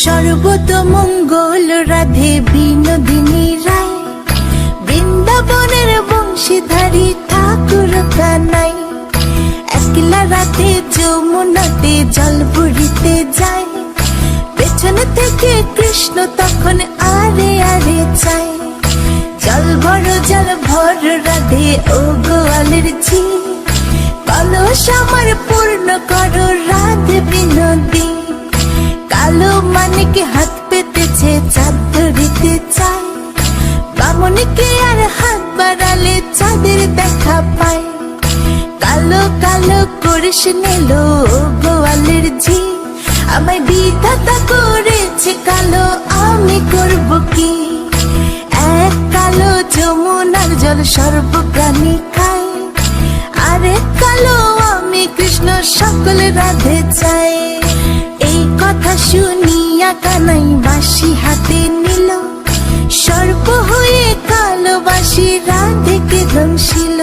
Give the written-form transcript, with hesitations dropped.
সর্বতমঙ্গল রাধে বিনোদিনী রায়, বৃন্দাবনের বংশীধারী ঠাকুর কানাই। একলা রাতে যমুনাতে জল ভরিতে যায়, পেছনে থেকে কৃষ্ণ তখন আরে আরে চায়। জল ভর রাধে ও গোয়ালের ঝি, কলস আমার পূর্ণ করো রাধে বিনোদী। কালো মানিকে হাত পেতেছে চাঁদ ধরিতে চায়, বামনিকে আর হাত বাড়ালে চাঁদের দেখা পায়। কালো কালো করিস নিল গোয়ালের ঝি, আমায় বিধাতা করেছে কালো, আমি করব কি? এক কালো যমুনার জল সর্বপ্রাণী খায়, আরে কালো আমি কৃষ্ণ সকল রাধে চাই। এই কথা শুনিয়া কানাই বাঁশি হাতে নিল, সর্প হয়ে কালো বাঁশি রাধেকে ধ্বংসিল।